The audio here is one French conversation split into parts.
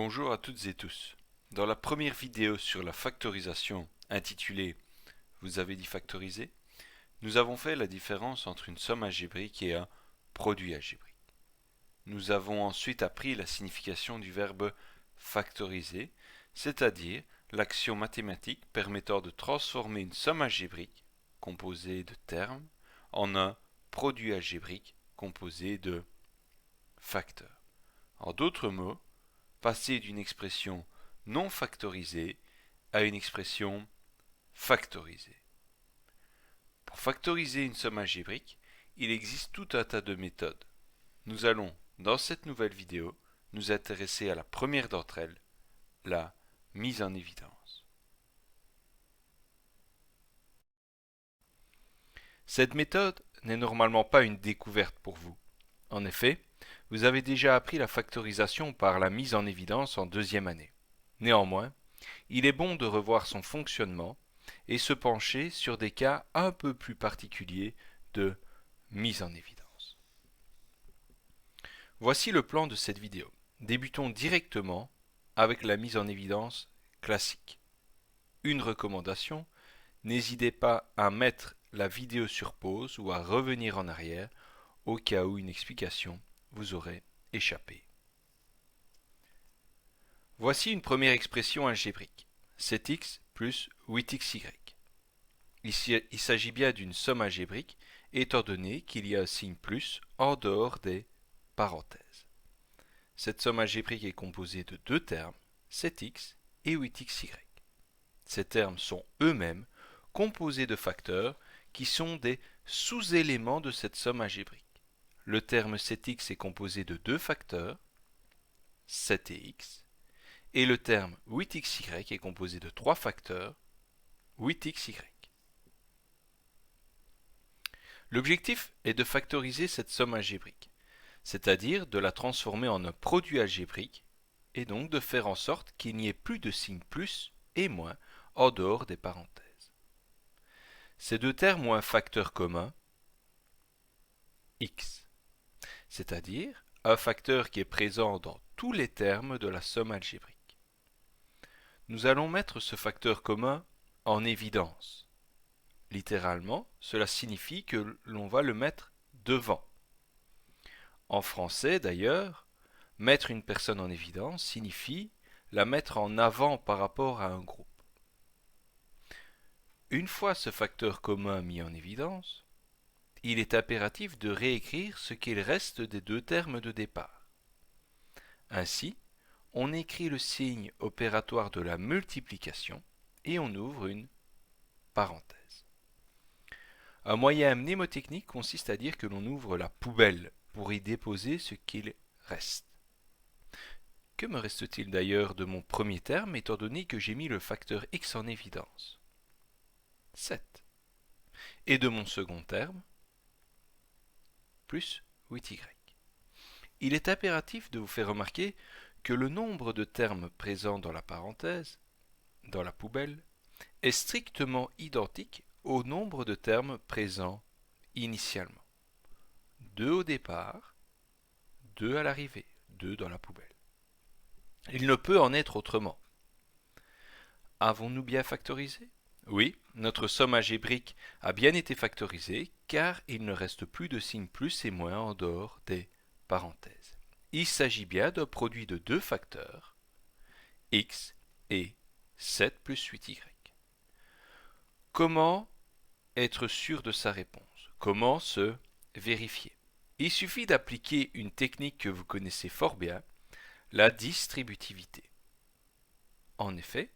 Bonjour à toutes et tous. Dans la première vidéo sur la factorisation intitulée Vous avez dit factoriser, nous avons fait la différence entre une somme algébrique et un produit algébrique. Nous avons ensuite appris la signification du verbe factoriser, c'est-à-dire l'action mathématique permettant de transformer une somme algébrique composée de termes en un produit algébrique composé de facteurs. En d'autres mots, passer d'une expression non factorisée à une expression factorisée. Pour factoriser une somme algébrique, il existe tout un tas de méthodes. Nous allons, dans cette nouvelle vidéo, nous intéresser à la première d'entre elles, la mise en évidence. Cette méthode n'est normalement pas une découverte pour vous. En effet, vous avez déjà appris la factorisation par la mise en évidence en deuxième année. Néanmoins, il est bon de revoir son fonctionnement et se pencher sur des cas un peu plus particuliers de mise en évidence. Voici le plan de cette vidéo. Débutons directement avec la mise en évidence classique. Une recommandation, n'hésitez pas à mettre la vidéo sur pause ou à revenir en arrière au cas où une explication vous aurait échappé. Voici une première expression algébrique, 7x plus 8xy. Ici, il s'agit bien d'une somme algébrique, étant donné qu'il y a un signe plus en dehors des parenthèses. Cette somme algébrique est composée de deux termes, 7x et 8xy. Ces termes sont eux-mêmes composés de facteurs qui sont des sous-éléments de cette somme algébrique. Le terme 7x est composé de deux facteurs, 7 et x, et le terme 8xy est composé de trois facteurs, 8xy. L'objectif est de factoriser cette somme algébrique, c'est-à-dire de la transformer en un produit algébrique, et donc de faire en sorte qu'il n'y ait plus de signes plus et moins en dehors des parenthèses. Ces deux termes ont un facteur commun, x, c'est-à-dire un facteur qui est présent dans tous les termes de la somme algébrique. Nous allons mettre ce facteur commun en évidence. Littéralement, cela signifie que l'on va le mettre devant. En français, d'ailleurs, mettre une personne en évidence signifie la mettre en avant par rapport à un groupe. Une fois ce facteur commun mis en évidence, il est impératif de réécrire ce qu'il reste des deux termes de départ. Ainsi, on écrit le signe opératoire de la multiplication et on ouvre une parenthèse. Un moyen mnémotechnique consiste à dire que l'on ouvre la poubelle pour y déposer ce qu'il reste. Que me reste-t-il d'ailleurs de mon premier terme étant donné que j'ai mis le facteur x en évidence? 7. Et de mon second terme, plus 8y. Il est impératif de vous faire remarquer que le nombre de termes présents dans la parenthèse, dans la poubelle, est strictement identique au nombre de termes présents initialement. 2 au départ, 2 à l'arrivée, 2 dans la poubelle. Il ne peut en être autrement. Avons-nous bien factorisé? Oui, notre somme algébrique a bien été factorisée car il ne reste plus de signes plus et moins en dehors des parenthèses. Il s'agit bien d'un produit de deux facteurs, x et 7 plus 8y. Comment être sûr de sa réponse? Comment se vérifier? Il suffit d'appliquer une technique que vous connaissez fort bien, la distributivité. En effet,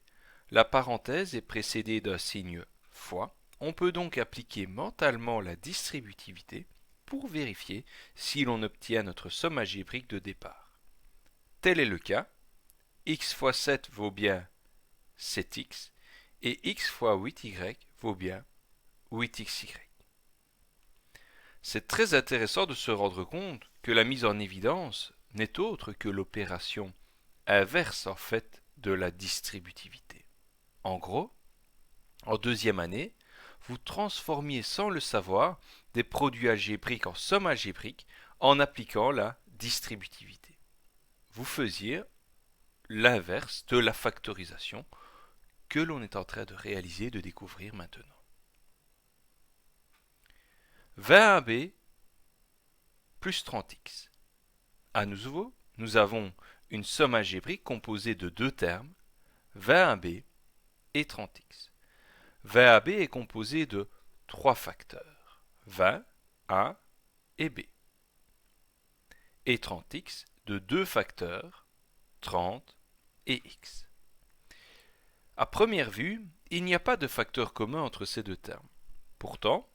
la parenthèse est précédée d'un signe fois. On peut donc appliquer mentalement la distributivité pour vérifier si l'on obtient notre somme algébrique de départ. Tel est le cas. X fois 7 vaut bien 7x et x fois 8y vaut bien 8xy. C'est très intéressant de se rendre compte que la mise en évidence n'est autre que l'opération inverse en fait de la distributivité. En gros, en deuxième année, vous transformiez sans le savoir des produits algébriques en sommes algébriques en appliquant la distributivité. Vous faisiez l'inverse de la factorisation que l'on est en train de réaliser, de découvrir maintenant. 20ab plus 30x. À nouveau, nous avons une somme algébrique composée de deux termes, 20ab et 30x. 20ab est composé de trois facteurs, 20, a et b. Et 30x de deux facteurs, 30 et x. À première vue, il n'y a pas de facteur commun entre ces deux termes. Pourtant,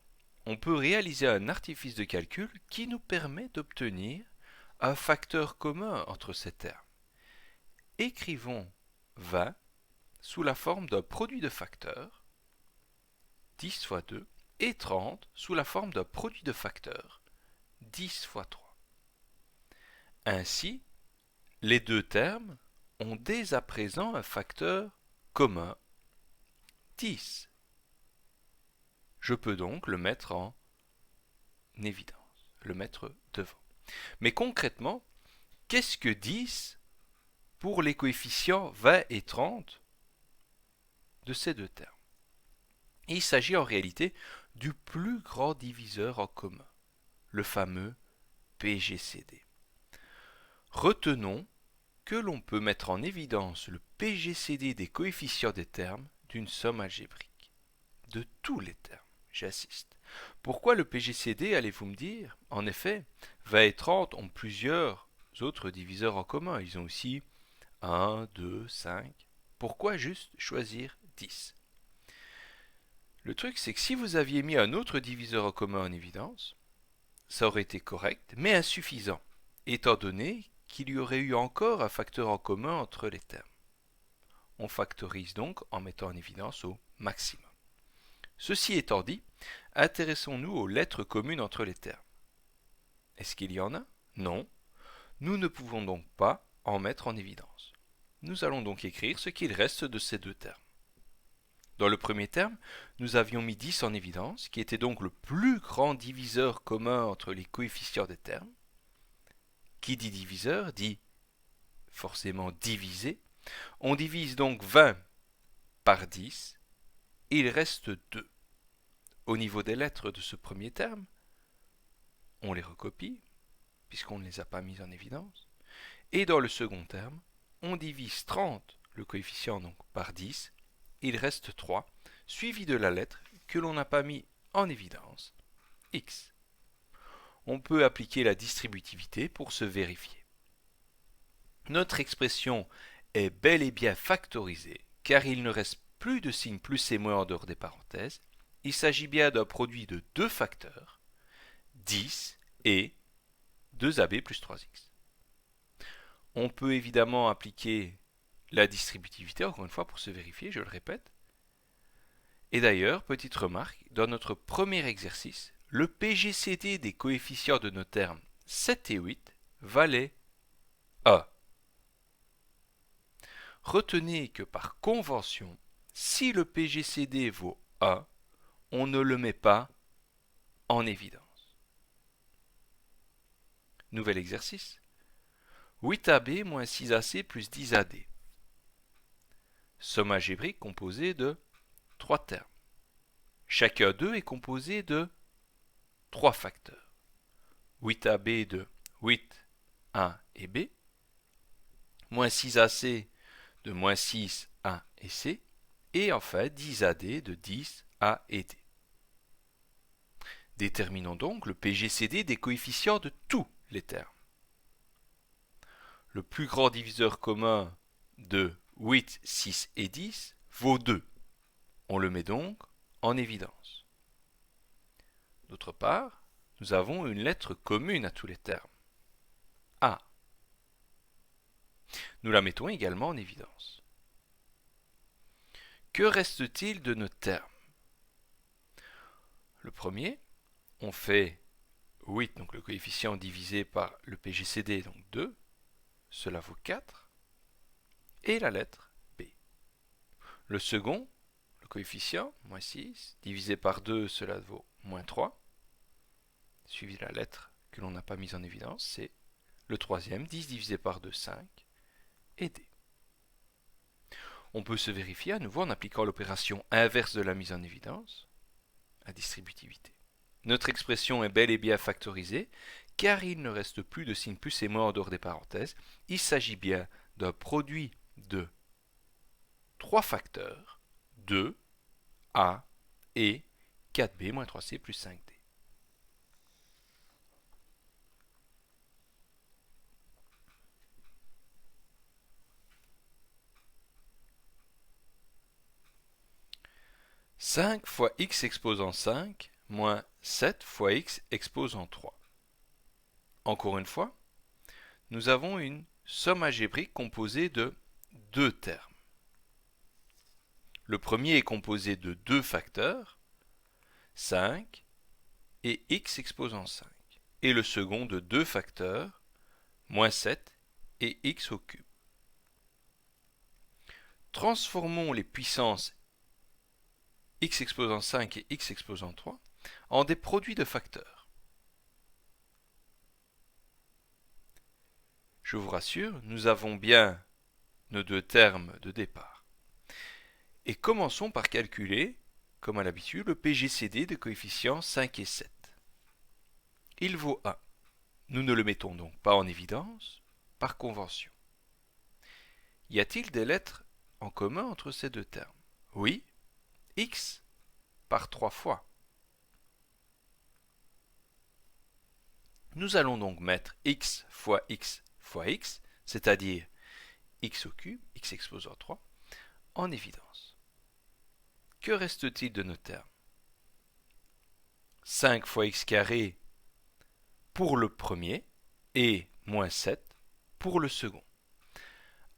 on peut réaliser un artifice de calcul qui nous permet d'obtenir un facteur commun entre ces termes. Écrivons 20 sous la forme d'un produit de facteurs, 10 fois 2, et 30 sous la forme d'un produit de facteurs, 10 fois 3. Ainsi, les deux termes ont dès à présent un facteur commun, 10. Je peux donc le mettre en évidence, le mettre devant. Mais concrètement, qu'est-ce que 10 pour les coefficients 20 et 30 de ces deux termes? Il s'agit en réalité du plus grand diviseur en commun, le fameux PGCD. Retenons que l'on peut mettre en évidence le PGCD des coefficients des termes d'une somme algébrique. De tous les termes, j'insiste. Pourquoi le PGCD, allez-vous me dire? En effet, 20 et 30 ont plusieurs autres diviseurs en commun. Ils ont aussi 1, 2, 5. Pourquoi juste choisir 10? Le truc, c'est que si vous aviez mis un autre diviseur en commun en évidence, ça aurait été correct, mais insuffisant, étant donné qu'il y aurait eu encore un facteur en commun entre les termes. On factorise donc en mettant en évidence au maximum. Ceci étant dit, intéressons-nous aux lettres communes entre les termes. Est-ce qu'il y en a? Non. Nous ne pouvons donc pas en mettre en évidence. Nous allons donc écrire ce qu'il reste de ces deux termes. Dans le premier terme, nous avions mis 10 en évidence, qui était donc le plus grand diviseur commun entre les coefficients des termes. Qui dit diviseur dit forcément divisé. On divise donc 20 par 10, et il reste 2. Au niveau des lettres de ce premier terme, on les recopie, puisqu'on ne les a pas mises en évidence. Et dans le second terme, on divise 30, le coefficient donc, par 10, il reste 3, suivi de la lettre que l'on n'a pas mis en évidence, x. On peut appliquer la distributivité pour se vérifier. Notre expression est bel et bien factorisée, car il ne reste plus de signes plus et moins en dehors des parenthèses. Il s'agit bien d'un produit de deux facteurs, 10 et 2ab plus 3x. On peut évidemment appliquer la distributivité, encore une fois, pour se vérifier, je le répète. Et d'ailleurs, petite remarque, dans notre premier exercice, le PGCD des coefficients de nos termes 7 et 8 valait A. Retenez que par convention, si le PGCD vaut A, on ne le met pas en évidence. Nouvel exercice. 8ab moins 6ac plus 10ad. Somme algébrique composée de 3 termes. Chacun d'eux est composé de 3 facteurs. 8ab de 8, 1 et b, moins 6ac de moins 6, 1 et c, et enfin 10ad de 10, a et d. Déterminons donc le PGCD des coefficients de tous les termes. Le plus grand diviseur commun de 8, 6 et 10 vaut 2. On le met donc en évidence. D'autre part, nous avons une lettre commune à tous les termes, A. Nous la mettons également en évidence. Que reste-t-il de nos termes? Le premier, on fait 8, donc le coefficient divisé par le PGCD, donc 2, cela vaut 4, et la lettre B. Le second, le coefficient, moins 6, divisé par 2, cela vaut moins 3, suivi de la lettre que l'on n'a pas mise en évidence, c'est le troisième, 10 divisé par 2, 5, et D. On peut se vérifier à nouveau en appliquant l'opération inverse de la mise en évidence, la distributivité. Notre expression est bel et bien factorisée, car il ne reste plus de signe plus et moins en dehors des parenthèses. Il s'agit bien d'un produit de trois facteurs, 2, A et 4B moins 3C plus 5D. « 5 fois x exposant 5 moins 7 fois x exposant 3. » Encore une fois, nous avons une somme algébrique composée de deux termes. Le premier est composé de deux facteurs, 5 et x exposant 5. Et le second de deux facteurs, moins 7 et x au cube. Transformons les puissances x exposant 5 et x exposant 3 en des produits de facteurs. Je vous rassure, nous avons bien nos deux termes de départ. Et commençons par calculer, comme à l'habitude, le PGCD des coefficients 5 et 7. Il vaut 1. Nous ne le mettons donc pas en évidence, par convention. Y a-t-il des lettres en commun entre ces deux termes? Oui, x par 3 fois. Nous allons donc mettre x fois x fois x, c'est-à-dire x au cube, x exposant 3, en évidence. Que reste-t-il de nos termes? 5 fois x carré pour le premier et moins 7 pour le second.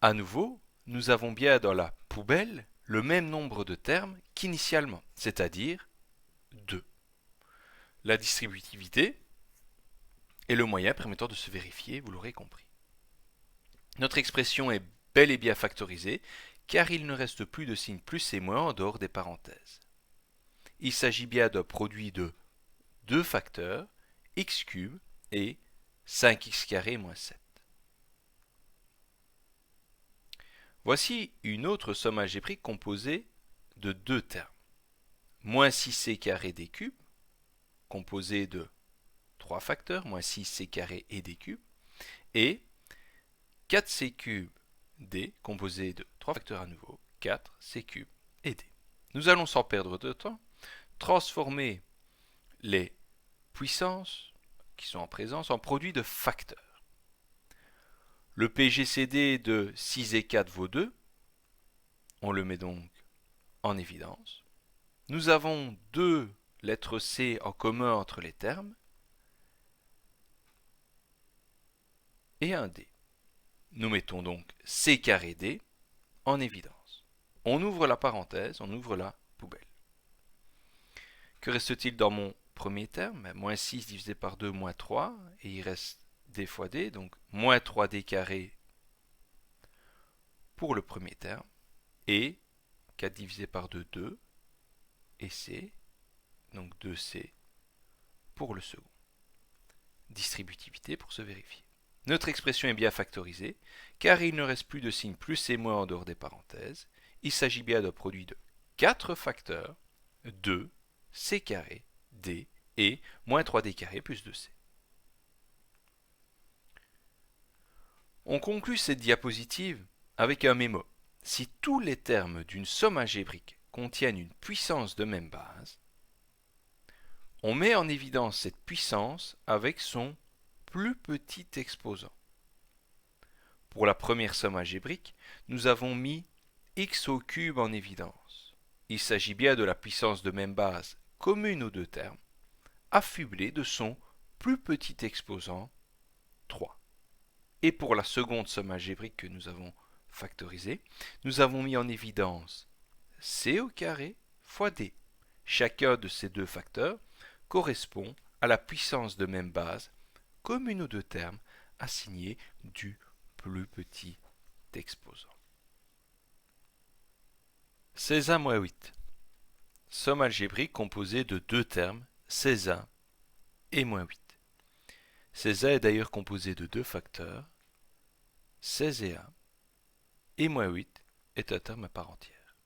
À nouveau, nous avons bien dans la poubelle le même nombre de termes qu'initialement, c'est-à-dire 2. La distributivité est le moyen permettant de se vérifier, vous l'aurez compris. Notre expression est bel et bien factorisée, car il ne reste plus de signes plus et moins en dehors des parenthèses. Il s'agit bien d'un produit de deux facteurs, x cube et 5x carré moins 7. Voici une autre somme algébrique composée de deux termes. Moins 6c carré d cube, composé de trois facteurs, moins 6c carré et d cube, et 4c cube d, composé de trois facteurs à nouveau, 4c cube et d. Nous allons sans perdre de temps transformer les puissances qui sont en présence en produits de facteurs. Le PGCD de 6 et 4 vaut 2. On le met donc en évidence. Nous avons deux lettres C en commun entre les termes et un D. Nous mettons donc C carré D en évidence. On ouvre la parenthèse, on ouvre la poubelle. Que reste-t-il dans mon premier terme? Moins 6 divisé par 2, moins 3, et il reste D fois D, donc moins 3D carré pour le premier terme, et 4 divisé par 2, 2, et C, donc 2C pour le second. Distributivité pour se vérifier. Notre expression est bien factorisée, car il ne reste plus de signes plus et moins en dehors des parenthèses. Il s'agit bien d'un produit de 4 facteurs, 2, C carré, D, et moins 3D carré plus 2C. On conclut cette diapositive avec un mémo. Si tous les termes d'une somme algébrique contiennent une puissance de même base, on met en évidence cette puissance avec son plus petit exposant. Pour la première somme algébrique, nous avons mis x au cube en évidence. Il s'agit bien de la puissance de même base commune aux deux termes, affublée de son plus petit exposant 3. Et pour la seconde somme algébrique que nous avons factorisée, nous avons mis en évidence c au carré fois d. Chacun de ces deux facteurs correspond à la puissance de même base commune aux deux termes assignée du plus petit exposant. 16a-8. Somme algébrique composée de deux termes, 16a et moins 8. 16a est d'ailleurs composé de deux facteurs, 16 et 1, et moins 8, est un terme à part entière.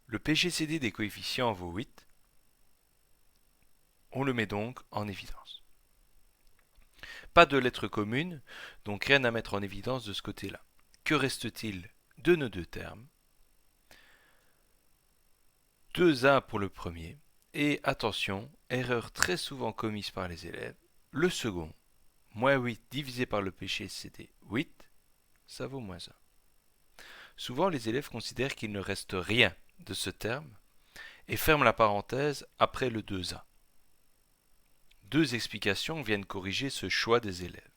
Le PGCD des coefficients vaut 8. On le met donc en évidence. Pas de lettres communes, donc rien à mettre en évidence de ce côté-là. Que reste-t-il de nos deux termes? 2A pour le premier, et attention, erreur très souvent commise par les élèves, le second, moins 8 divisé par le PGCD 8, ça vaut moins 1. Souvent les élèves considèrent qu'il ne reste rien de ce terme et ferment la parenthèse après le 2A. Deux explications viennent corriger ce choix des élèves.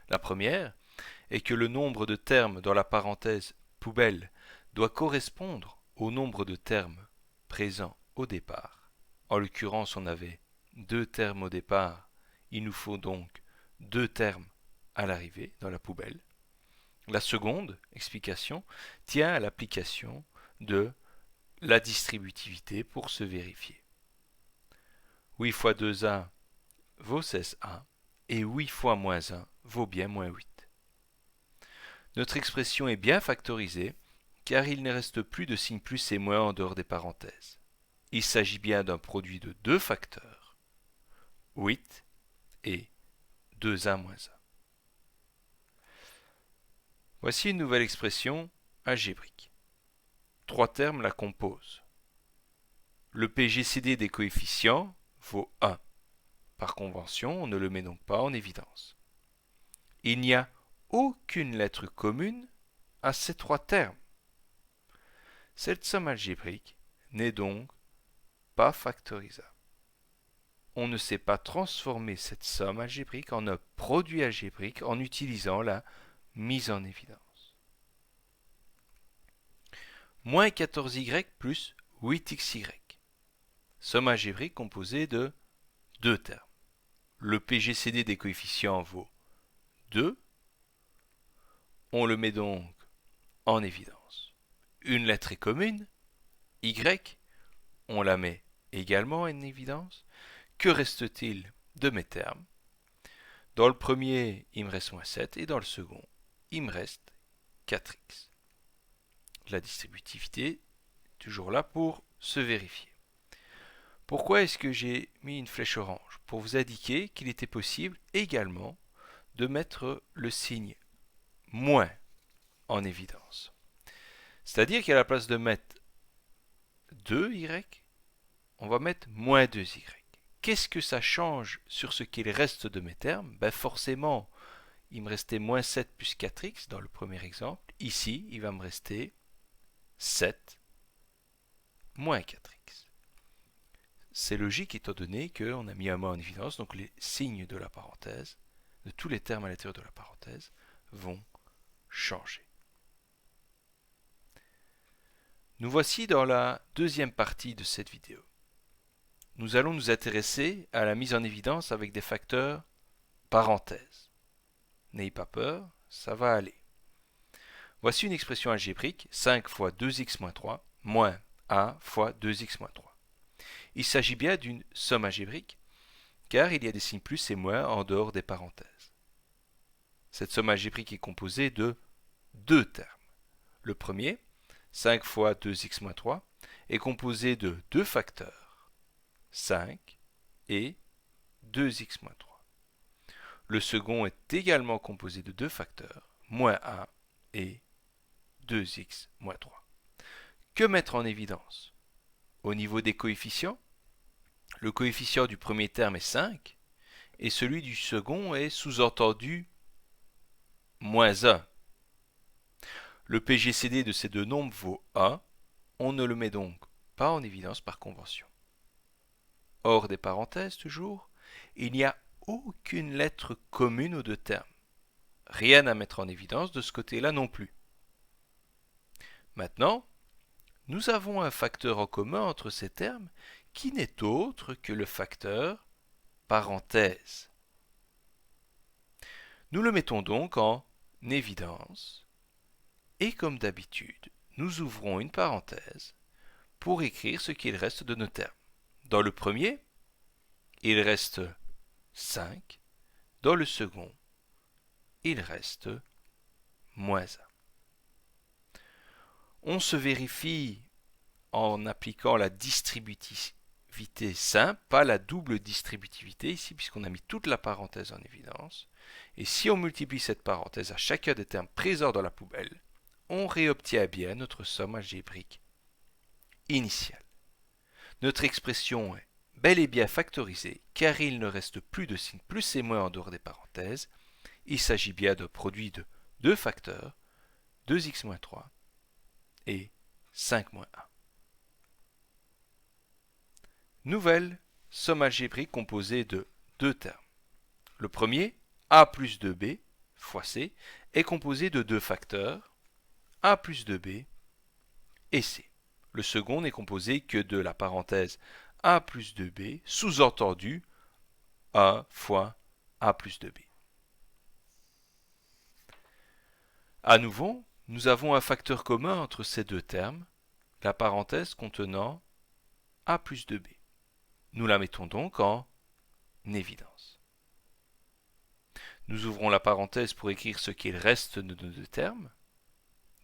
La première est que le nombre de termes dans la parenthèse poubelle doit correspondre au nombre de termes présents au départ. En l'occurrence, on avait 2 termes au départ, il nous faut donc 2 termes à l'arrivée dans la poubelle. La seconde explication tient à l'application de la distributivité pour se vérifier. 8 fois 2A vaut 16A et 8 fois moins 1 vaut bien moins 8. Notre expression est bien factorisée car il ne reste plus de signes plus et moins en dehors des parenthèses. Il s'agit bien d'un produit de deux facteurs, 8 et 2A moins 1. Voici une nouvelle expression algébrique. Trois termes la composent. Le PGCD des coefficients vaut 1. Par convention, on ne le met donc pas en évidence. Il n'y a aucune lettre commune à ces trois termes. Cette somme algébrique n'est donc pas factorisable. On ne sait pas transformer cette somme algébrique en un produit algébrique en utilisant la mise en évidence. Moins 14y plus 8xy. Somme algébrique composée de deux termes. Le PGCD des coefficients vaut 2. On le met donc en évidence. Une lettre est commune, y, on la met également en évidence. Que reste-t-il de mes termes? Dans le premier, il me reste moins 7 et dans le second, il me reste 4x. La distributivité, toujours là pour se vérifier. Pourquoi est-ce que j'ai mis une flèche orange? Pour vous indiquer qu'il était possible également de mettre le signe moins en évidence. C'est-à-dire qu'à la place de mettre 2y, on va mettre moins 2y. Qu'est-ce que ça change sur ce qu'il reste de mes termes? Forcément, il me restait moins 7 plus 4x dans le premier exemple. Ici, il va me rester 7 moins 4x. C'est logique étant donné qu'on a mis un moins en évidence, donc les signes de la parenthèse, de tous les termes à l'intérieur de la parenthèse, vont changer. Nous voici dans la deuxième partie de cette vidéo. Nous allons nous intéresser à la mise en évidence avec des facteurs parenthèses. N'ayez pas peur, ça va aller. Voici une expression algébrique, 5 fois 2x moins 3, moins 1 fois 2x moins 3. Il s'agit bien d'une somme algébrique, car il y a des signes plus et moins en dehors des parenthèses. Cette somme algébrique est composée de deux termes. Le premier, 5 fois 2x moins 3, est composé de deux facteurs, 5 et 2x moins 3. Le second est également composé de deux facteurs, moins 1 et 2x moins 3. Que mettre en évidence? Au niveau des coefficients, le coefficient du premier terme est 5 et celui du second est sous-entendu moins 1. Le PGCD de ces deux nombres vaut 1, on ne le met donc pas en évidence par convention. Hors des parenthèses toujours, il n'y a aucune lettre commune aux deux termes. Rien à mettre en évidence de ce côté-là non plus. Maintenant, nous avons un facteur en commun entre ces termes qui n'est autre que le facteur parenthèse. Nous le mettons donc en évidence et comme d'habitude, nous ouvrons une parenthèse pour écrire ce qu'il reste de nos termes. Dans le premier, il reste 5. Dans le second, il reste moins 1. On se vérifie en appliquant la distributivité simple, pas la double distributivité ici, puisqu'on a mis toute la parenthèse en évidence. Et si on multiplie cette parenthèse à chacun des termes présents dans la poubelle, on réobtient bien notre somme algébrique initiale. Notre expression est bel et bien factorisée, car il ne reste plus de signes plus et moins en dehors des parenthèses. Il s'agit bien d'un produit de deux facteurs, 2x-3 et 5-1. Nouvelle somme algébrique composée de deux termes. Le premier, a plus 2b fois c, est composé de deux facteurs, a plus 2b et c. Le second n'est composé que de la parenthèse a plus 2b, sous-entendu a fois a plus 2b. À nouveau, nous avons un facteur commun entre ces deux termes, la parenthèse contenant a plus 2b. Nous la mettons donc en évidence. Nous ouvrons la parenthèse pour écrire ce qu'il reste de nos deux termes.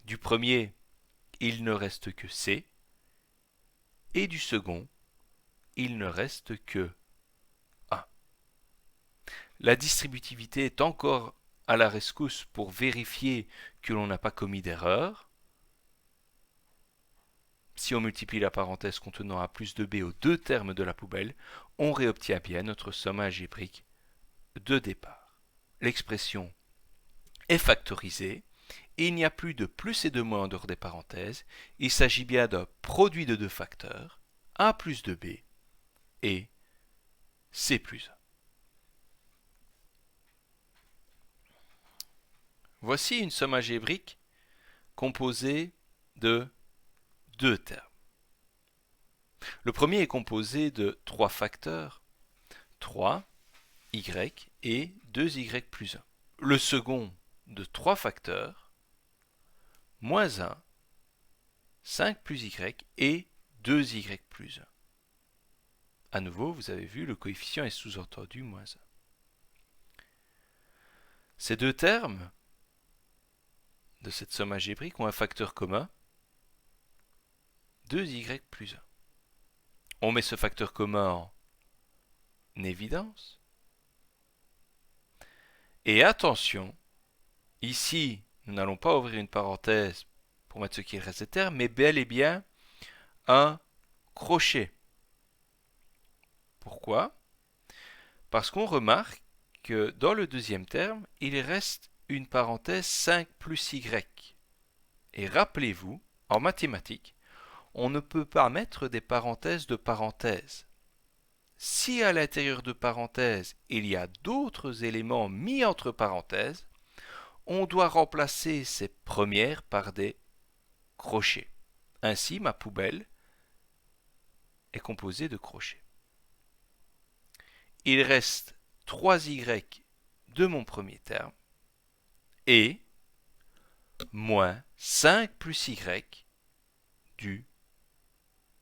Du premier, il ne reste que c, et du second, il ne reste que a. La distributivité est encore à la rescousse pour vérifier que l'on n'a pas commis d'erreur. Si on multiplie la parenthèse contenant a plus 2b aux deux termes de la poubelle, on réobtient bien notre somme algébrique de départ. L'expression est factorisée et il n'y a plus de plus et de moins en dehors des parenthèses. Il s'agit bien d'un produit de deux facteurs, a plus 2b et c plus 1. Voici une somme algébrique composée de deux termes. Le premier est composé de trois facteurs, 3, y et 2y plus 1. Le second de trois facteurs, moins 1, 5 plus y et 2y plus 1. À nouveau, vous avez vu, le coefficient est sous-entendu moins 1. Ces deux termes de cette somme algébrique ont un facteur commun, 2y plus 1. On met ce facteur commun en évidence. Et attention, ici, nous n'allons pas ouvrir une parenthèse pour mettre ce qu'il reste des termes, mais bel et bien un crochet. Pourquoi? Parce qu'on remarque que dans le deuxième terme, il reste une parenthèse 5 plus y. Et rappelez-vous, en mathématiques, on ne peut pas mettre des parenthèses de parenthèses. Si à l'intérieur de parenthèses, il y a d'autres éléments mis entre parenthèses, on doit remplacer ces premières par des crochets. Ainsi, ma poubelle est composée de crochets. Il reste 3y de mon premier terme et moins 5 plus y du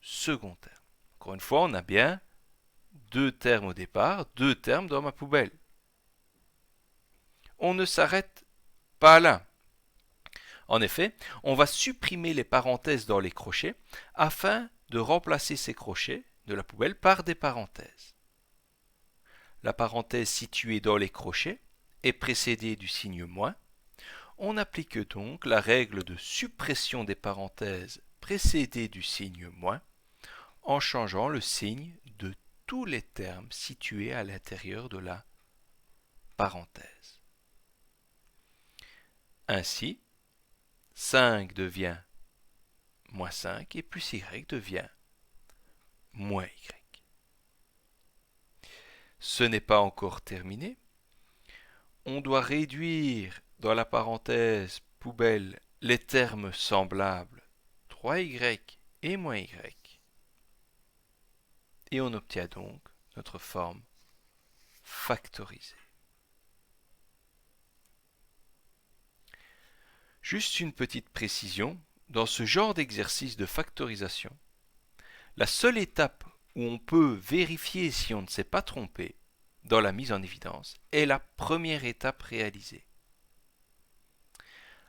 second terme. Encore une fois, on a bien deux termes au départ, deux termes dans ma poubelle. On ne s'arrête pas là. En effet, on va supprimer les parenthèses dans les crochets afin de remplacer ces crochets de la poubelle par des parenthèses. La parenthèse située dans les crochets est précédée du signe moins. On applique donc la règle de suppression des parenthèses précédée du signe moins en changeant le signe de tous les termes situés à l'intérieur de la parenthèse. Ainsi, 5 devient moins 5 et plus y devient moins y. Ce n'est pas encore terminé. On doit réduire dans la parenthèse poubelle les termes semblables 3y et moins y. Et on obtient donc notre forme factorisée. Juste une petite précision, dans ce genre d'exercice de factorisation, la seule étape où on peut vérifier si on ne s'est pas trompé dans la mise en évidence est la première étape réalisée.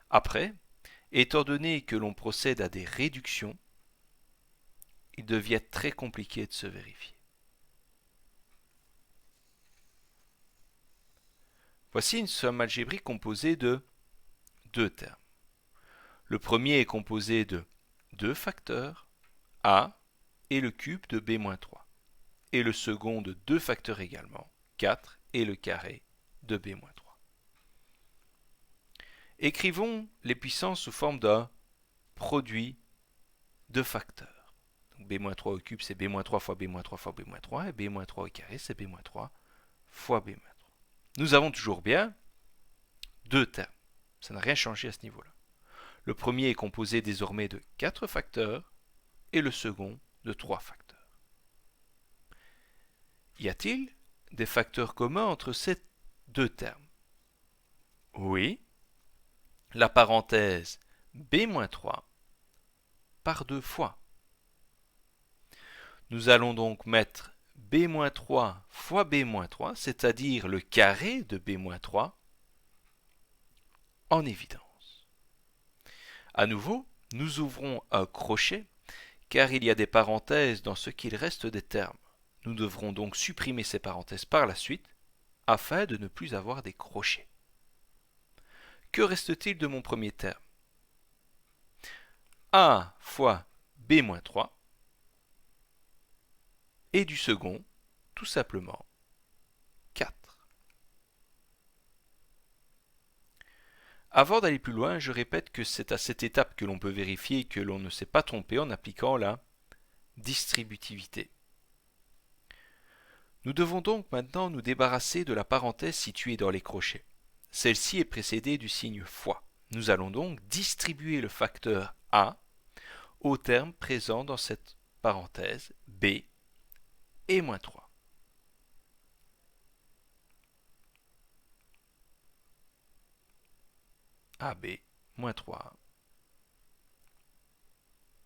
Après, Étant donné que l'on procède à des réductions, il devient très compliqué de se vérifier. Voici une somme algébrique composée de deux termes. Le premier est composé de deux facteurs, a et le cube de b-3. Et le second de deux facteurs également, 4 et le carré de b-3. Écrivons les puissances sous forme d'un produit de facteurs. Donc b-3 au cube, c'est b-3 fois b-3 fois b-3, et b-3 au carré, c'est b-3 fois b-3. Nous avons toujours bien deux termes. Ça n'a rien changé à ce niveau-là. Le premier est composé désormais de 4 facteurs et le second de 3 facteurs. Y a-t-il des facteurs communs entre ces deux termes? Oui. La parenthèse b-3 par deux fois. Nous allons donc mettre b-3 fois b-3, c'est-à-dire le carré de b-3, en évidence. À nouveau, nous ouvrons un crochet, car il y a des parenthèses dans ce qu'il reste des termes. Nous devrons donc supprimer ces parenthèses par la suite, afin de ne plus avoir des crochets. Que reste-t-il de mon premier terme? A fois b-3, et du second, tout simplement, 4. Avant d'aller plus loin, je répète que c'est à cette étape que l'on peut vérifier que l'on ne s'est pas trompé en appliquant la distributivité. Nous devons donc maintenant nous débarrasser de la parenthèse située dans les crochets. Celle-ci est précédée du signe fois. Nous allons donc distribuer le facteur A au terme présent dans cette parenthèse B et moins 3. AB moins 3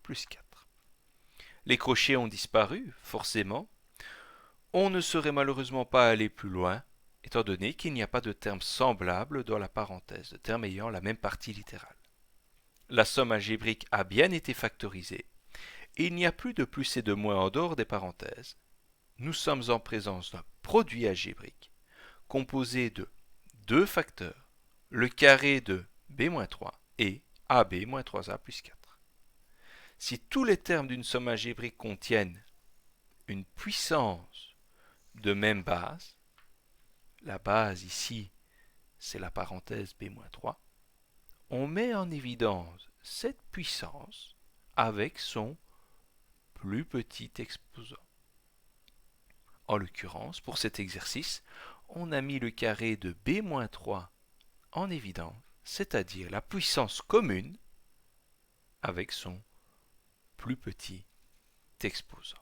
plus 4. Les crochets ont disparu, forcément. On ne serait malheureusement pas allé plus loin, étant donné qu'il n'y a pas de terme semblable dans la parenthèse, de terme ayant la même partie littérale. La somme algébrique a bien été factorisée, et il n'y a plus de plus et de moins en dehors des parenthèses. Nous sommes en présence d'un produit algébrique composé de deux facteurs, le carré de b-3 et ab-3a plus 4. Si tous les termes d'une somme algébrique contiennent une puissance de même base, la base ici c'est la parenthèse b-3, on met en évidence cette puissance avec son plus petit exposant. En l'occurrence, pour cet exercice, on a mis le carré de b-3 en évidence, c'est-à-dire la puissance commune avec son plus petit exposant.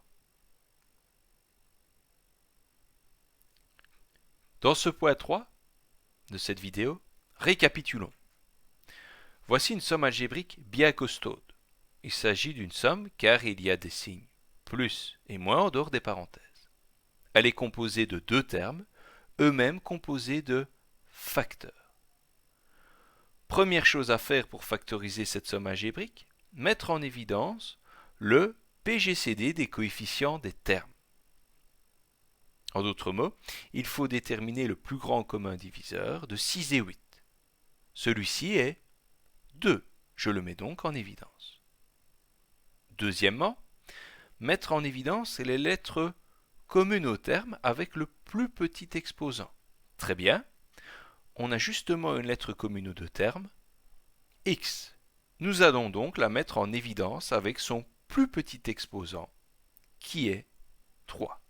Dans ce point 3 de cette vidéo, récapitulons. Voici une somme algébrique bien costaude. Il s'agit d'une somme car il y a des signes plus et moins en dehors des parenthèses. Elle est composée de deux termes, eux-mêmes composés de facteurs. Première chose à faire pour factoriser cette somme algébrique, mettre en évidence le PGCD des coefficients des termes. En d'autres mots, il faut déterminer le plus grand commun diviseur de 6 et 8. Celui-ci est 2. Je le mets donc en évidence. Deuxièmement, mettre en évidence les lettres communes au terme avec le plus petit exposant. Très bien. On a justement une lettre commune aux deux termes, x. Nous allons donc la mettre en évidence avec son plus petit exposant, qui est 3.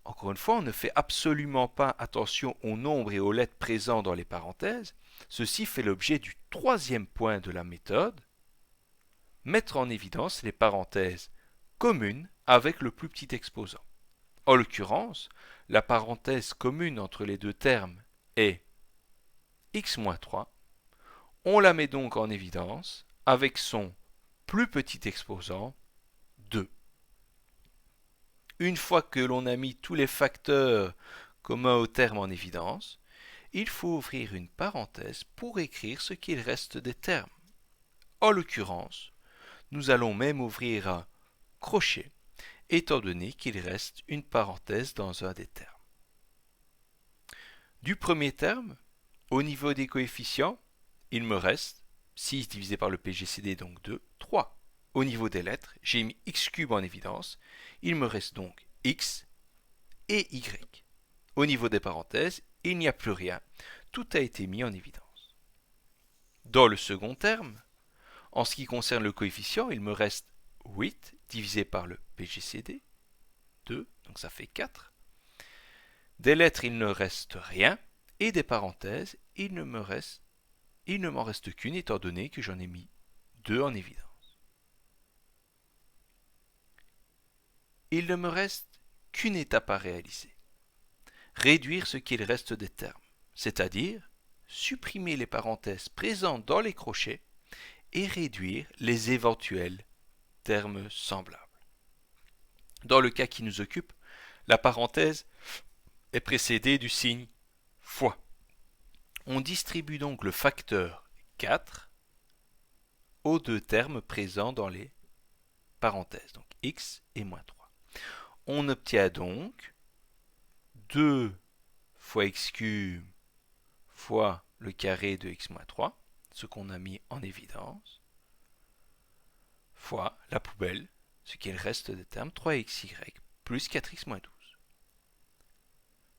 Encore une fois, on ne fait absolument pas attention aux nombres et aux lettres présents dans les parenthèses. Ceci fait l'objet du troisième point de la méthode. Mettre en évidence les parenthèses communes avec le plus petit exposant. En l'occurrence, la parenthèse commune entre les deux termes est x-3. On la met donc en évidence avec son plus petit exposant 2. Une fois que l'on a mis tous les facteurs communs au terme en évidence, il faut ouvrir une parenthèse pour écrire ce qu'il reste des termes. En l'occurrence, nous allons même ouvrir un crochet, étant donné qu'il reste une parenthèse dans un des termes. Du premier terme, au niveau des coefficients, il me reste 6 divisé par le PGCD, donc 2, 3. Au niveau des lettres, j'ai mis x cube en évidence, il me reste donc x et y. Au niveau des parenthèses, il n'y a plus rien, tout a été mis en évidence. Dans le second terme, en ce qui concerne le coefficient, il me reste 8 divisé par le PGCD, 2, donc ça fait 4. Des lettres, il ne reste rien, et des parenthèses, il ne m'en reste qu'une, étant donné que j'en ai mis 2 en évidence. Il ne me reste qu'une étape à réaliser. Réduire ce qu'il reste des termes, c'est-à-dire supprimer les parenthèses présentes dans les crochets et réduire les éventuels termes semblables. Dans le cas qui nous occupe, la parenthèse est précédée du signe fois. On distribue donc le facteur 4 aux deux termes présents dans les parenthèses, donc x et moins 3. On obtient donc 2 fois x cube fois le carré de x moins 3, ce qu'on a mis en évidence, fois la poubelle, ce qu'il reste des termes 3xy plus 4x moins 12.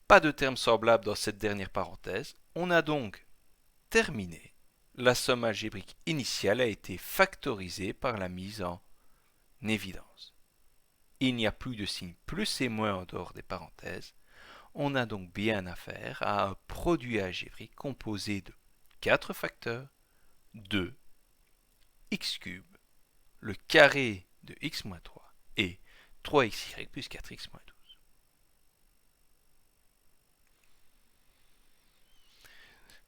Pas de termes semblables dans cette dernière parenthèse. On a donc terminé. La somme algébrique initiale a été factorisée par la mise en évidence. Il n'y a plus de signes plus et moins en dehors des parenthèses. On a donc bien affaire à un produit algébrique composé de 4 facteurs, 2, x cube, le carré de x moins 3 et 3xy plus 4x moins 12.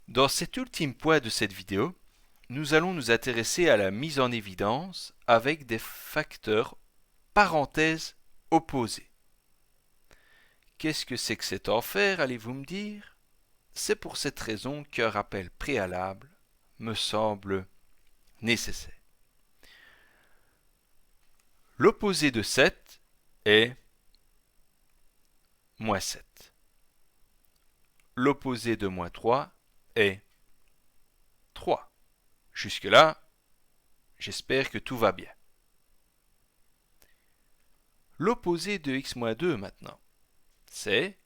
Dans cet ultime point de cette vidéo, nous allons nous intéresser à la mise en évidence avec des facteurs parenthèses opposées. Qu'est-ce que c'est que cet enfer, allez-vous me dire? C'est pour cette raison qu'un rappel préalable me semble nécessaire. L'opposé de 7 est moins 7. L'opposé de moins 3 est 3. Jusque-là, j'espère que tout va bien. L'opposé de x moins 2 maintenant, c'est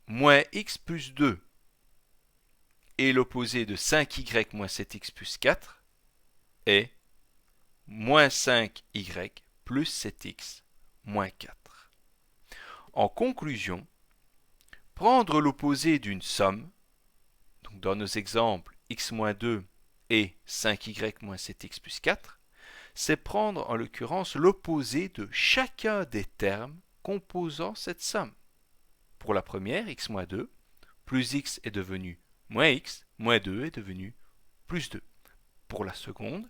moins x plus 2. Et l'opposé de 5y moins 7x plus 4 est moins 5y plus 7x moins 4. En conclusion, prendre l'opposé d'une somme, donc dans nos exemples x moins 2 et 5y moins 7x plus 4, c'est prendre en l'occurrence l'opposé de chacun des termes composant cette somme. Pour la première, x moins 2, plus x est devenu moins x, moins 2 est devenu plus 2. Pour la seconde,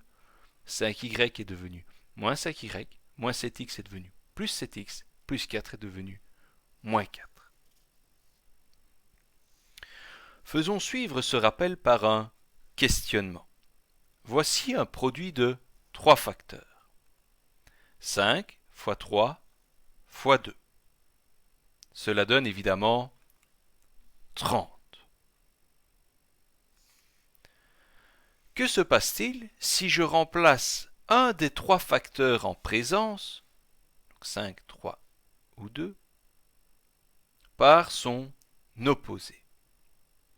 5y est devenu moins 5y, moins 7x est devenu plus 7x, plus 4 est devenu moins 4. Faisons suivre ce rappel par un questionnement. Voici un produit de 3 facteurs. 5 fois 3 fois 2. Cela donne évidemment 30. Que se passe-t-il si je remplace un des 3 facteurs en présence, donc 5, 3 ou 2, par son opposé?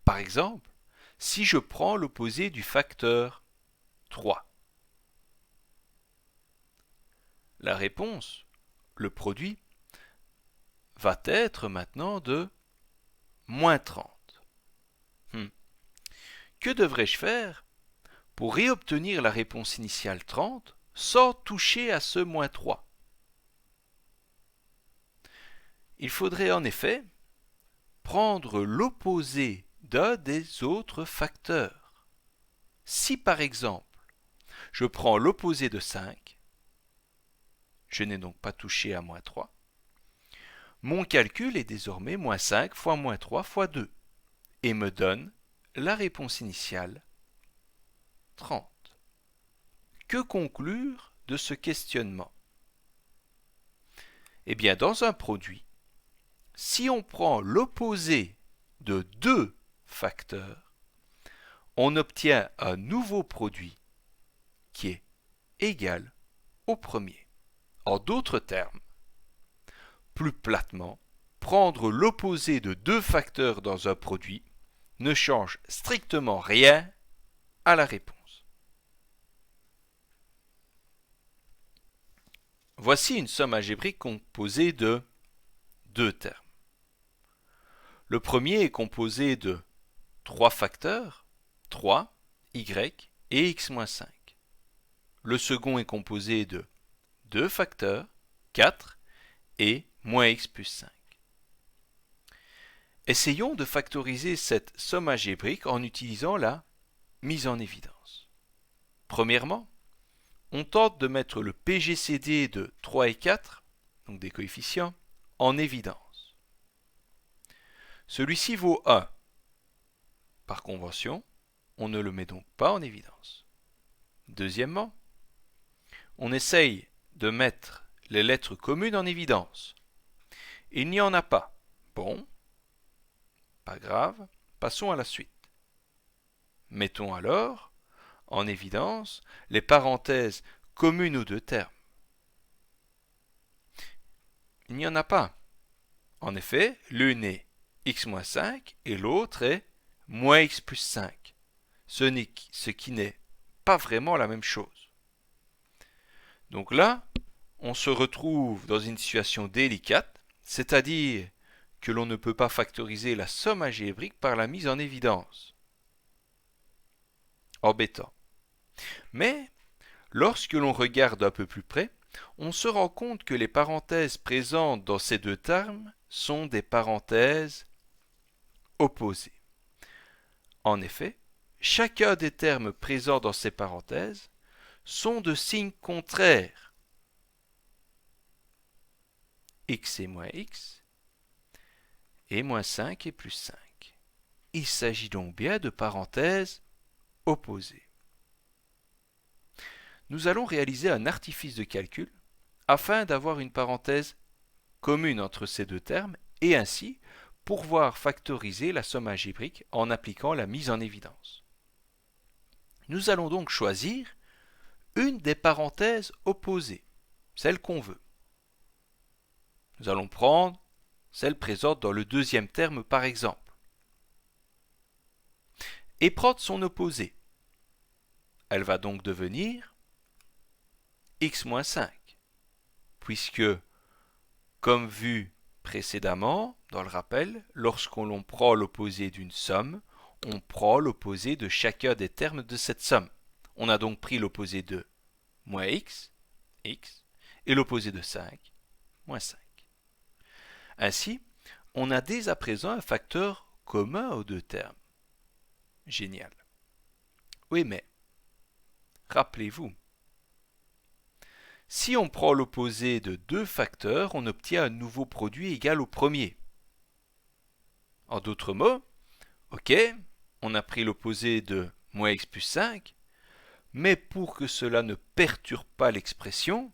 Par exemple, si je prends l'opposé du facteur 3. La réponse, le produit, va être maintenant de moins 30. Que devrais-je faire pour réobtenir la réponse initiale 30 sans toucher à ce moins 3? Il faudrait en effet prendre l'opposé d'un des autres facteurs. Si par exemple, je prends l'opposé de 5, je n'ai donc pas touché à moins 3, mon calcul est désormais moins 5 fois moins 3 fois 2 et me donne la réponse initiale 30. Que conclure de ce questionnement? Eh bien, dans un produit, si on prend l'opposé de deux facteurs, on obtient un nouveau produit qui est égal au premier. En d'autres termes, plus platement, prendre l'opposé de deux facteurs dans un produit ne change strictement rien à la réponse. Voici une somme algébrique composée de deux termes. Le premier est composé de trois facteurs, 3, y et x-5. Le second est composé de deux facteurs, 4 et moins x plus 5. Essayons de factoriser cette somme algébrique en utilisant la mise en évidence. Premièrement, on tente de mettre le PGCD de 3 et 4, donc des coefficients, en évidence. Celui-ci vaut 1. Par convention, on ne le met donc pas en évidence. Deuxièmement, on essaye de mettre les lettres communes en évidence. Il n'y en a pas. Bon, pas grave, passons à la suite. Mettons alors en évidence les parenthèses communes aux deux termes. Il n'y en a pas. En effet, l'une est x-5 et l'autre est moins x plus 5, ce qui n'est pas vraiment la même chose. Donc là, on se retrouve dans une situation délicate, c'est-à-dire que l'on ne peut pas factoriser la somme algébrique par la mise en évidence. Embêtant. Mais, lorsque l'on regarde un peu plus près, on se rend compte que les parenthèses présentes dans ces deux termes sont des parenthèses opposées. En effet, chacun des termes présents dans ces parenthèses sont de signes contraires. X et moins x, et moins 5 et plus 5. Il s'agit donc bien de parenthèses opposées. Nous allons réaliser un artifice de calcul afin d'avoir une parenthèse commune entre ces deux termes et ainsi pouvoir factoriser la somme algébrique en appliquant la mise en évidence. Nous allons donc choisir une des parenthèses opposées, celle qu'on veut. Nous allons prendre celle présente dans le deuxième terme par exemple, et prendre son opposé. Elle va donc devenir x-5, puisque, comme vu précédemment, dans le rappel, lorsqu'on prend l'opposé d'une somme, on prend l'opposé de chacun des termes de cette somme. On a donc pris l'opposé de moins x, x, et l'opposé de 5, moins 5. Ainsi, on a dès à présent un facteur commun aux deux termes. Génial. Oui, mais, rappelez-vous, si on prend l'opposé de deux facteurs, on obtient un nouveau produit égal au premier. En d'autres mots, ok, on a pris l'opposé de moins x plus 5, mais pour que cela ne perturbe pas l'expression,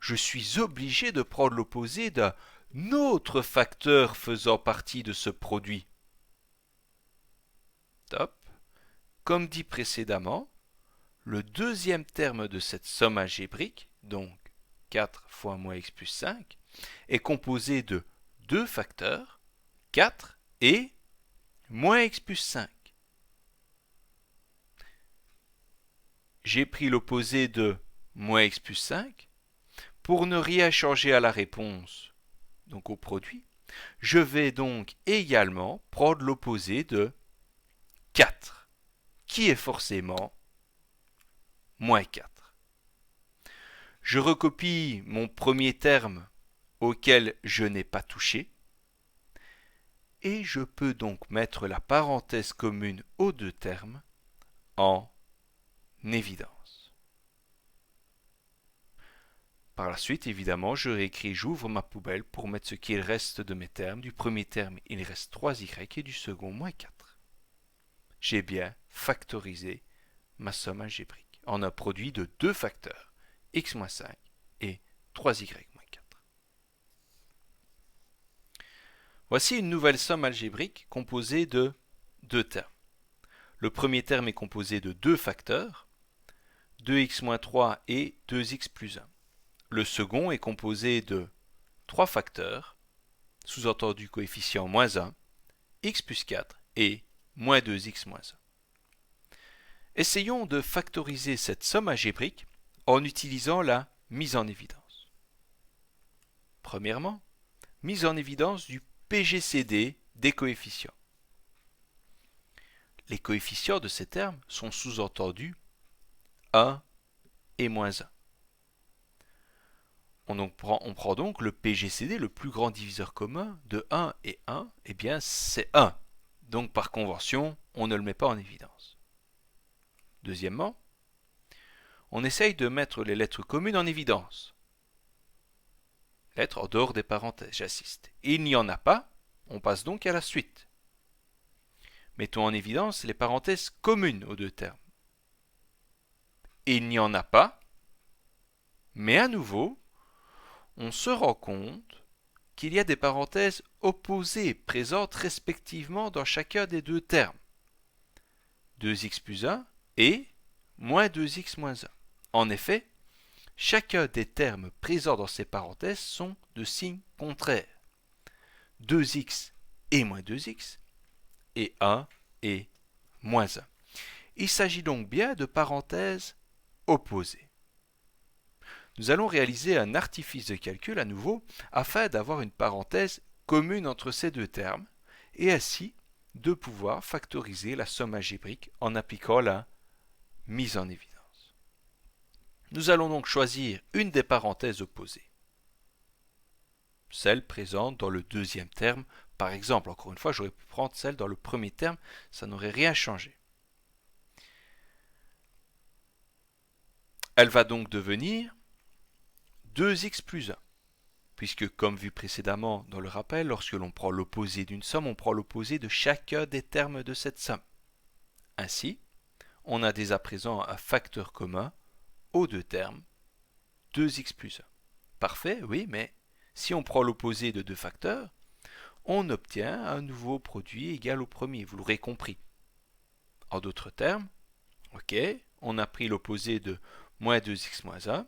je suis obligé de prendre l'opposé d'un autre facteur faisant partie de ce produit. Top. Comme dit précédemment, le deuxième terme de cette somme algébrique, donc 4 fois moins x plus 5, est composé de deux facteurs, 4 et moins x plus 5. J'ai pris l'opposé de moins x plus 5. Pour ne rien changer à la réponse, donc au produit, je vais donc également prendre l'opposé de 4, qui est forcément moins 4. Je recopie mon premier terme auquel je n'ai pas touché, et je peux donc mettre la parenthèse commune aux deux termes en évidence. Par la suite, évidemment, je réécris, j'ouvre ma poubelle pour mettre ce qu'il reste de mes termes. Du premier terme, il reste 3y et du second, moins 4. J'ai bien factorisé ma somme algébrique. en un produit de deux facteurs, x-5 et 3y-4. Voici une nouvelle somme algébrique composée de deux termes. Le premier terme est composé de deux facteurs, 2x-3 et 2x plus 1. Le second est composé de trois facteurs, sous-entendu coefficient moins 1, x plus 4 et moins 2x moins 1. Essayons de factoriser cette somme algébrique en utilisant la mise en évidence. Premièrement, mise en évidence du PGCD des coefficients. Les coefficients de ces termes sont sous-entendus 1 et moins 1. On prend donc le PGCD, le plus grand diviseur commun de 1 et 1, eh bien c'est 1. Donc par convention, on ne le met pas en évidence. Deuxièmement, on essaye de mettre les lettres communes en évidence. Lettres en dehors des parenthèses, j'assiste. Il n'y en a pas, on passe donc à la suite. Mettons en évidence les parenthèses communes aux deux termes. Il n'y en a pas, mais à nouveau, on se rend compte qu'il y a des parenthèses opposées présentes respectivement dans chacun des deux termes. 2x plus 1 et moins 2x moins 1. En effet, chacun des termes présents dans ces parenthèses sont de signe contraire. 2x et moins 2x et 1 et moins 1. Il s'agit donc bien de parenthèses opposées. Nous allons réaliser un artifice de calcul à nouveau afin d'avoir une parenthèse commune entre ces deux termes et ainsi de pouvoir factoriser la somme algébrique en appliquant la mise en évidence. Nous allons donc choisir une des parenthèses opposées, celle présente dans le deuxième terme. Par exemple, encore une fois, j'aurais pu prendre celle dans le premier terme, ça n'aurait rien changé. Elle va donc devenir 2x plus 1, puisque comme vu précédemment dans le rappel, lorsque l'on prend l'opposé d'une somme, on prend l'opposé de chacun des termes de cette somme. Ainsi, on a dès à présent un facteur commun aux deux termes, 2x plus 1. Parfait, oui, mais si on prend l'opposé de deux facteurs, on obtient un nouveau produit égal au premier, vous l'aurez compris. En d'autres termes, ok, on a pris l'opposé de moins 2x moins 1,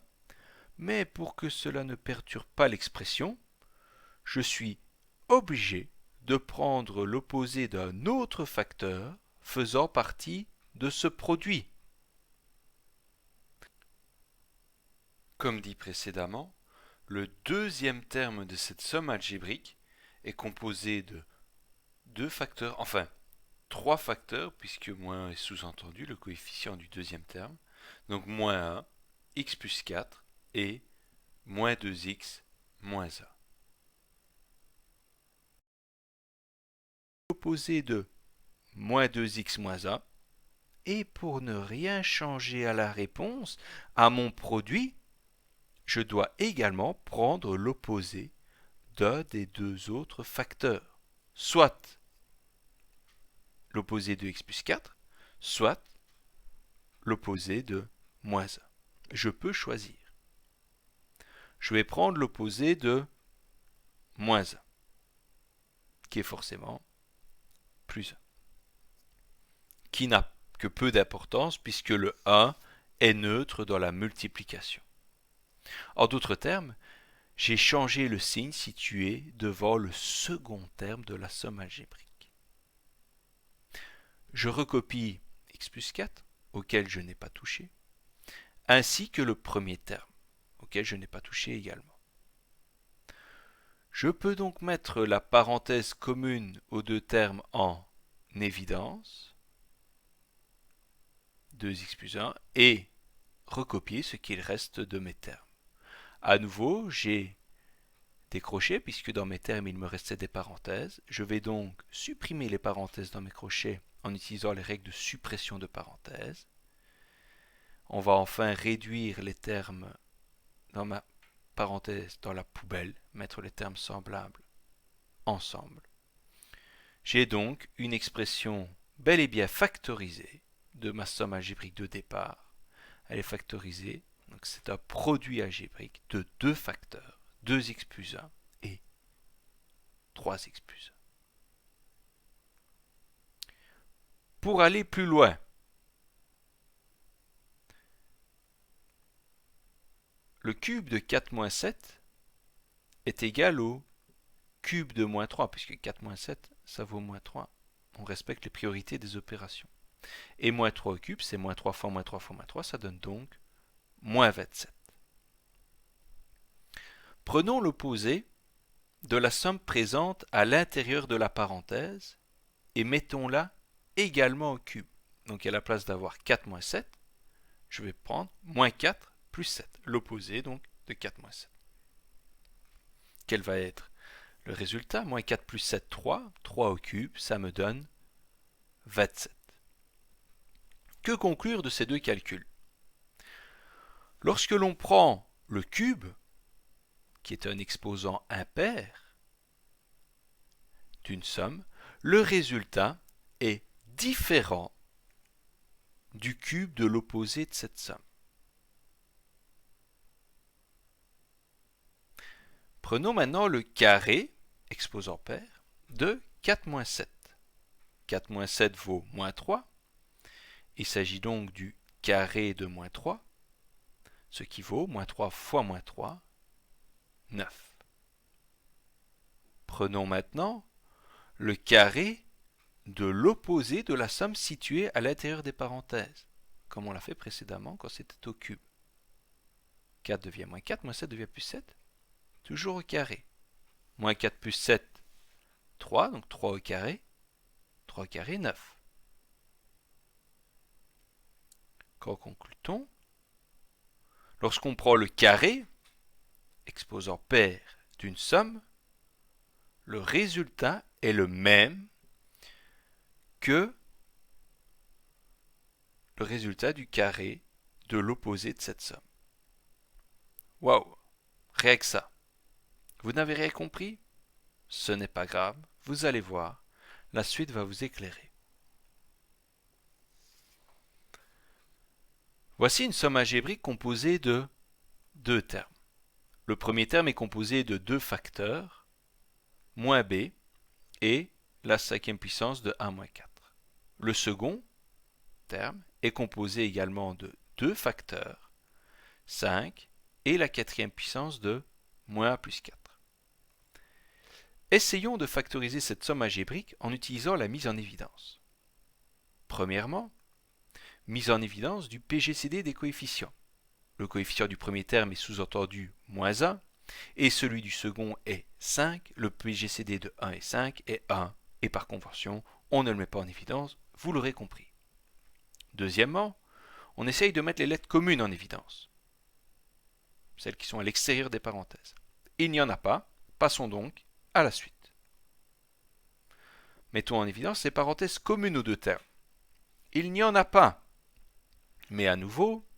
mais pour que cela ne perturbe pas l'expression, je suis obligé de prendre l'opposé d'un autre facteur faisant partie de ce produit. Comme dit précédemment, le deuxième terme de cette somme algébrique est composé de deux facteurs, enfin trois facteurs, puisque moins 1 est sous-entendu, le coefficient du deuxième terme, donc moins 1, x plus 4 et moins 2x moins 1. L'opposé de moins 2x moins 1, et pour ne rien changer à la réponse, à mon produit, je dois également prendre l'opposé d'un des deux autres facteurs, soit l'opposé de x plus 4, soit l'opposé de moins 1. Je peux choisir. Je vais prendre l'opposé de moins 1, qui est forcément plus 1, qui n'a que peu d'importance puisque le 1 est neutre dans la multiplication. En d'autres termes, j'ai changé le signe situé devant le second terme de la somme algébrique. Je recopie x plus 4, auquel je n'ai pas touché, ainsi que le premier terme, auquel je n'ai pas touché également. Je peux donc mettre la parenthèse commune aux deux termes en évidence, 2x plus 1, et recopier ce qu'il reste de mes termes. À nouveau, j'ai décroché, puisque dans mes termes, il me restait des parenthèses. Je vais donc supprimer les parenthèses dans mes crochets en utilisant les règles de suppression de parenthèses. On va enfin réduire les termes dans ma parenthèse dans la poubelle, mettre les termes semblables ensemble. J'ai donc une expression bel et bien factorisée de ma somme algébrique de départ, elle est factorisée. Donc c'est un produit algébrique de deux facteurs, 2x plus 1 et 3x plus 1. Pour aller plus loin, le cube de 4 moins 7 est égal au cube de moins 3, puisque 4 moins 7, ça vaut moins 3. On respecte les priorités des opérations. Et moins 3 au cube, c'est moins 3 fois moins 3 fois moins 3, ça donne donc moins 27. Prenons l'opposé de la somme présente à l'intérieur de la parenthèse et mettons-la également au cube. Donc à la place d'avoir 4 moins 7, je vais prendre moins 4 plus 7, l'opposé donc de 4 moins 7. Quel va être le résultat? Moins 4 plus 7, 3. 3 au cube, ça me donne 27. Que conclure de ces deux calculs? Lorsque l'on prend le cube, qui est un exposant impair d'une somme, le résultat est différent du cube de l'opposé de cette somme. Prenons maintenant le carré, exposant pair, de 4 moins 7. 4 moins 7 vaut moins 3. Il s'agit donc du carré de moins 3, ce qui vaut moins 3 fois moins 3, 9. Prenons maintenant le carré de l'opposé de la somme située à l'intérieur des parenthèses, comme on l'a fait précédemment quand c'était au cube. 4 devient moins 4, moins 7 devient plus 7, toujours au carré. Moins 4 plus 7, 3, donc 3 au carré, 3 au carré, 9. Qu'en conclut-on? Lorsqu'on prend le carré, exposant pair d'une somme, le résultat est le même que le résultat du carré de l'opposé de cette somme. Waouh! Rien que ça. Vous n'avez rien compris? Ce n'est pas grave, vous allez voir, la suite va vous éclairer. Voici une somme algébrique composée de deux termes. Le premier terme est composé de deux facteurs, moins b, et la cinquième puissance de 1 moins 4. Le second terme est composé également de deux facteurs, 5, et la quatrième puissance de moins 1 plus 4. Essayons de factoriser cette somme algébrique en utilisant la mise en évidence. Premièrement, mise en évidence du PGCD des coefficients. Le coefficient du premier terme est sous-entendu moins 1, et celui du second est 5, le PGCD de 1 et 5 est 1, et par convention, on ne le met pas en évidence, vous l'aurez compris. Deuxièmement, on essaye de mettre les lettres communes en évidence, celles qui sont à l'extérieur des parenthèses. Il n'y en a pas, passons donc à la suite. Mettons en évidence les parenthèses communes aux deux termes. Il n'y en a pas, mais à nouveau,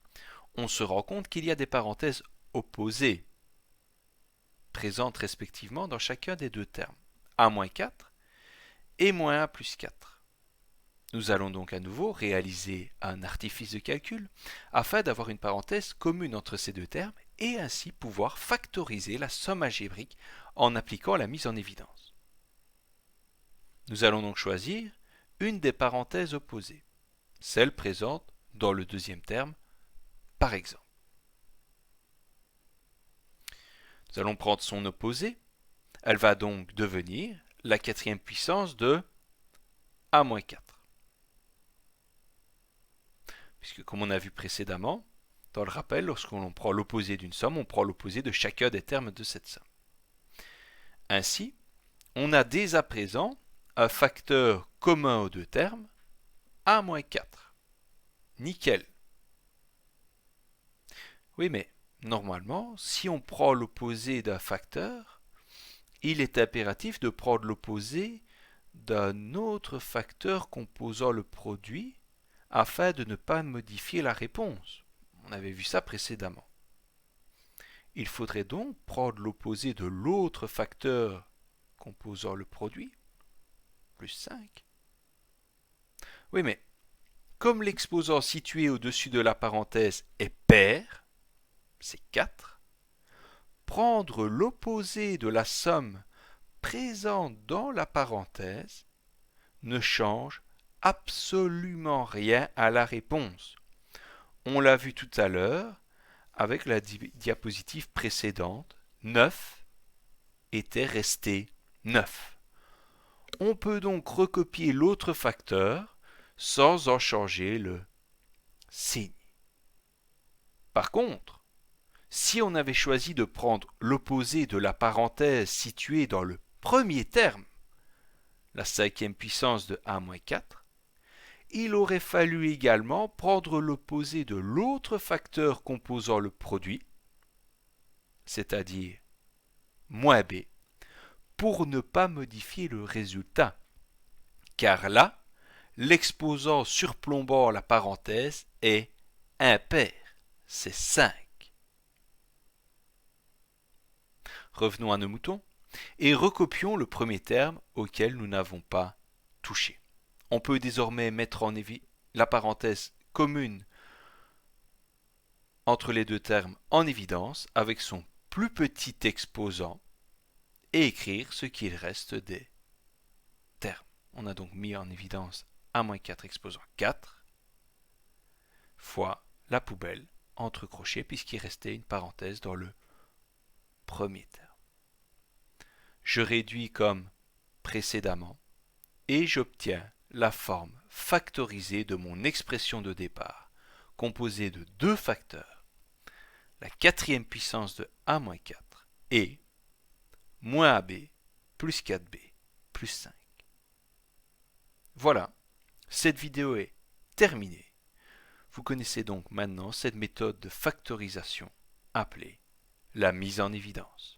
on se rend compte qu'il y a des parenthèses opposées, présentes respectivement dans chacun des deux termes, a-4 et moins a plus 4. Nous allons donc à nouveau réaliser un artifice de calcul afin d'avoir une parenthèse commune entre ces deux termes et ainsi pouvoir factoriser la somme algébrique en appliquant la mise en évidence. Nous allons donc choisir une des parenthèses opposées, celle présente dans le deuxième terme, par exemple. Nous allons prendre son opposé. Elle va donc devenir la quatrième puissance de a-4. Puisque comme on a vu précédemment, dans le rappel, lorsqu'on prend l'opposé d'une somme, on prend l'opposé de chacun des termes de cette somme. Ainsi, on a dès à présent un facteur commun aux deux termes, a-4. Nickel. Oui, mais normalement, si on prend l'opposé d'un facteur, il est impératif de prendre l'opposé d'un autre facteur composant le produit afin de ne pas modifier la réponse. On avait vu ça précédemment. Il faudrait donc prendre l'opposé de l'autre facteur composant le produit, plus 5. Oui, mais comme l'exposant situé au-dessus de la parenthèse est pair, c'est 4, prendre l'opposé de la somme présente dans la parenthèse ne change absolument rien à la réponse. On l'a vu tout à l'heure avec la diapositive précédente, 9 était resté 9. On peut donc recopier l'autre facteur sans en changer le signe. Par contre, si on avait choisi de prendre l'opposé de la parenthèse située dans le premier terme, la cinquième puissance de a-4, il aurait fallu également prendre l'opposé de l'autre facteur composant le produit, c'est-à-dire moins b, pour ne pas modifier le résultat. Car là, l'exposant surplombant la parenthèse est impair, c'est 5. Revenons à nos moutons et recopions le premier terme auquel nous n'avons pas touché. On peut désormais mettre en la parenthèse commune entre les deux termes en évidence avec son plus petit exposant et écrire ce qu'il reste des termes. On a donc mis en évidence a-4 exposant 4 fois la poubelle entre crochets puisqu'il restait une parenthèse dans le premier terme. Je réduis comme précédemment et j'obtiens la forme factorisée de mon expression de départ, composée de deux facteurs, la quatrième puissance de a-4 et moins ab plus 4b plus 5. Voilà, cette vidéo est terminée. Vous connaissez donc maintenant cette méthode de factorisation appelée la mise en évidence.